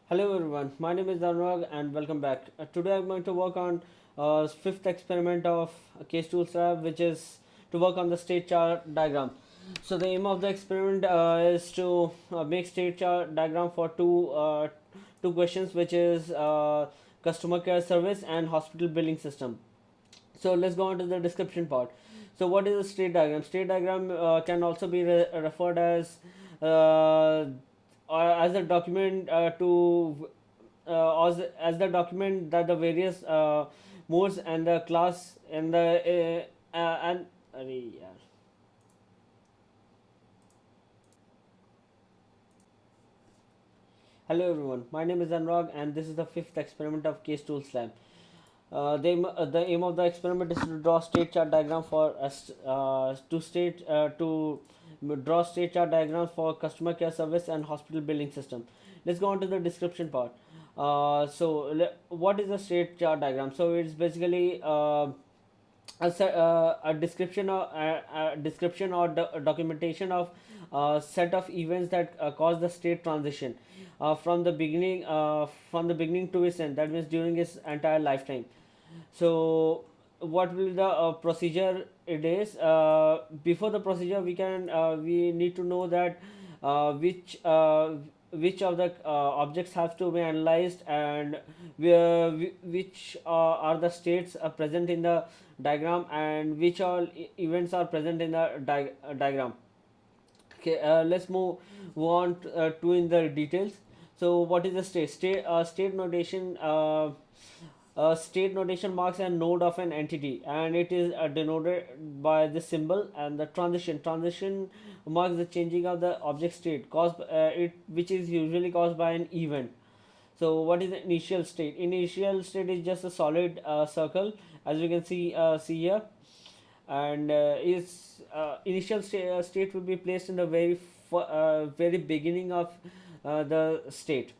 Hello everyone, my name is Anurag and welcome back. Today I'm going to work on fifth experiment of Case Tools Lab, which is to work on the state chart diagram. So the aim of the experiment is to make state chart diagram for two questions, which is customer care service and hospital billing system. So let's go on to the description part. So what is a state diagram? State diagram can also be referred uh, as a document as the document that the various modes and the class and the and अरे यार. Hello everyone, my name is Anurag and this is the fifth experiment of Case Tools Lab. The aim of the experiment is to draw state chart diagram for to draw state chart diagrams for customer care service and hospital billing system. Let's go on to the description part. What is a state chart diagram? So it's basically a description or documentation of a set of events that cause the state transition from the beginning to its end. That means during its entire lifetime. So what will the procedure it is? Before the procedure, we need to know that uh, which uh, which of the objects have to be analyzed, and which are the states present in the diagram, and which all events are present in the diagram. Okay, let's move on to in the details. So what is the state notation? State notation marks a node of an entity, and it is denoted by this symbol. And the transition marks the changing of the object state caused it which is usually caused by an event. So what is the initial state? Initial state is just a solid circle, as you can see here. And is state will be placed in the very beginning of the state.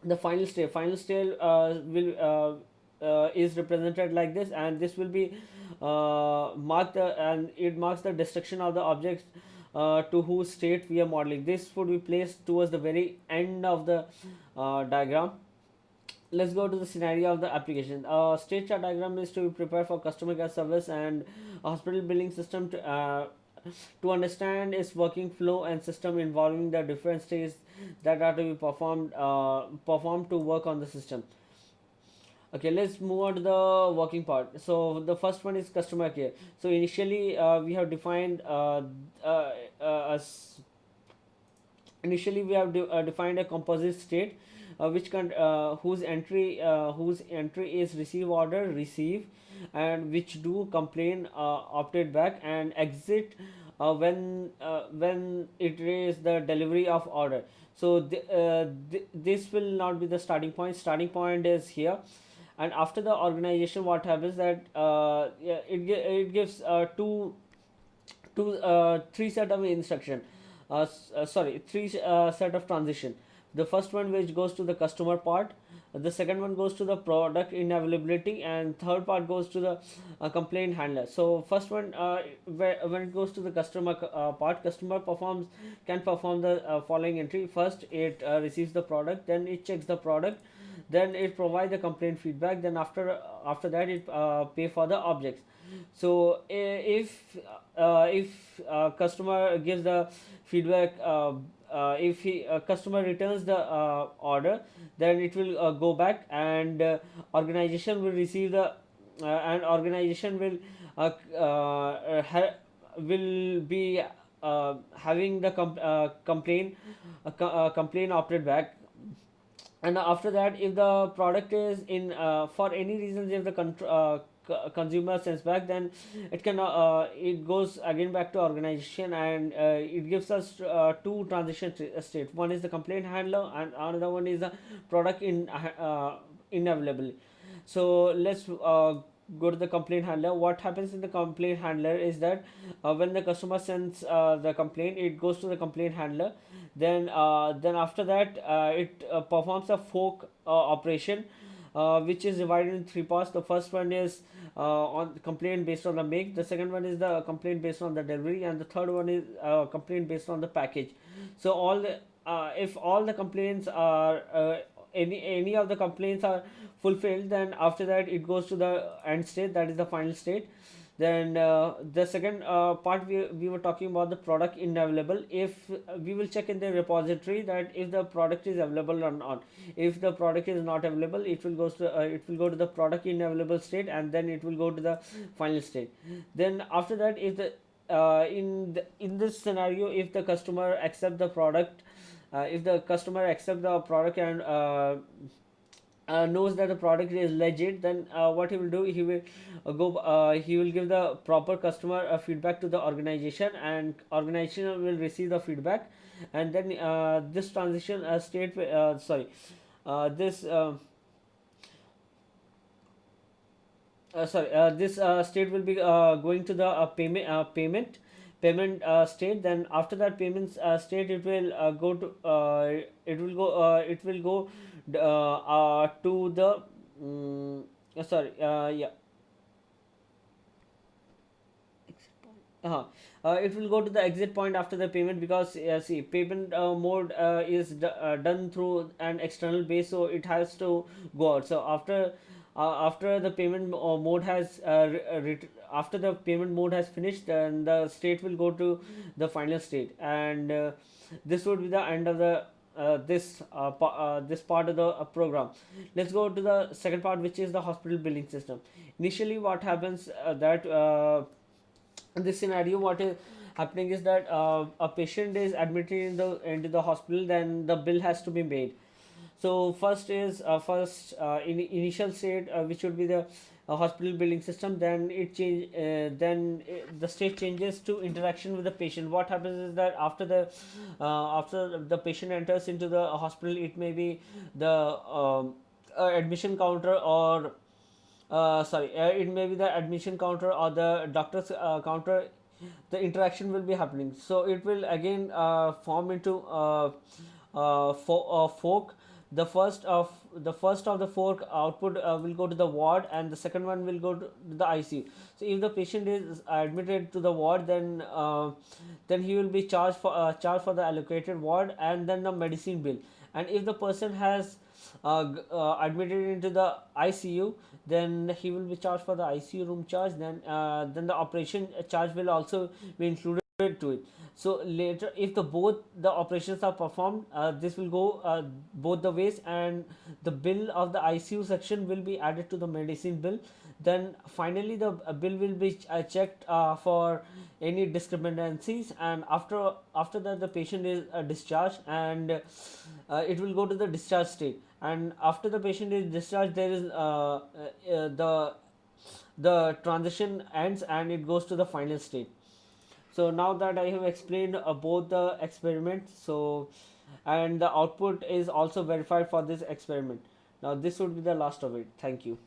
The final state will is represented like this, and this will be and it marks the destruction of the objects to whose state we are modeling. This would be placed towards the very end of the diagram. Let's go to the scenario of the application. State chart diagram is to be prepared for customer care service and hospital billing system to understand its working flow and system involving the different stages that are to be performed to work on the system. Okay, let's move on to the working part. So the first one is customer care. So initially we have defined uh, as initially we have defined a composite state whose entry is receive order receive, and which do complain opted back, and exit when it is the delivery of order. So this will not be the starting point. Starting point is here. And after the organization, what happens that yeah, it gives three set of instruction, sorry, three set of transition. The first one which goes to the customer part, the second one goes to the product inavailability, and third part goes to the complaint handler. So first one, when it goes to the customer part, customer performs can perform the following entry. First it receives the product, then it checks the product, then it provides the complaint feedback, then after that it pay for the objects. So if customer gives the feedback, if he customer returns the order, then it will go back, and organization will receive the and organization will be having the complaint opted back. And after that, if the product is in for any reasons, if the consumer sends back, then it goes again back to organization, and it gives us two transition state. One is the complaint handler, and another one is the product inavailable. So let's go to the complaint handler. What happens in the complaint handler is that when the customer sends the complaint, it goes to the complaint handler. Then after that, it performs a fork operation, which is divided in three parts. The first one is on complaint based on the make. The second one is the complaint based on the delivery, and the third one is complaint based on the package. So if all the complaints are any of the complaints are fulfilled, then after that it goes to the end state, that is the final state. Then the second part, we were talking about the product unavailable. If we will check in the repository that if the product is available or not. If the product is not available, it will go to the product unavailable state, and then it will go to the final state. Then after that, if the in this scenario, if the customer accept the product, if the customer accept the product and knows that the product is legit, then what he will do, he will give the proper customer feedback to the organization, and organization will receive the feedback. And then this transition state sorry this sorry this state will be going to the payment state. Then after that payment state, it will go to the sorry yeah uh-huh. It will go to the exit point after the payment, because see, payment mode is done through an external base, so it has to go out. So after the payment mode has after the payment mode has finished, then the state will go to the final state. And this would be the end of the this part of the program. Let's go to the second part, which is the hospital billing system. Initially, what happens that in this scenario, what is happening is that a patient is admitted into the hospital, then the bill has to be made. So first is in initial state, which would be the hospital billing system. Then the state changes to interaction with the patient. What happens is that after the patient enters into the hospital, it may be the admission counter, or it may be the admission counter or the doctor's counter. The interaction will be happening, so it will again form into fork. The first of the fork output will go to the ward, and the second one will go to the ICU. So if the patient is admitted to the ward, then he will be charged for the allocated ward, and then the medicine bill. And if the person has admitted into the ICU, then he will be charged for the ICU room charge. Then the operation charge will also be included to it. So later, if the operations are performed, this will go both the ways, and the bill of the ICU section will be added to the medicine bill. Then finally, the bill will be checked for any discrepancies, and after that, the patient is discharged, and it will go to the discharge state. And after the patient is discharged, there is the transition ends, and it goes to the final state. So now that I have explained both the experiments, so and the output is also verified for this experiment. Now this would be the last of it. Thank you.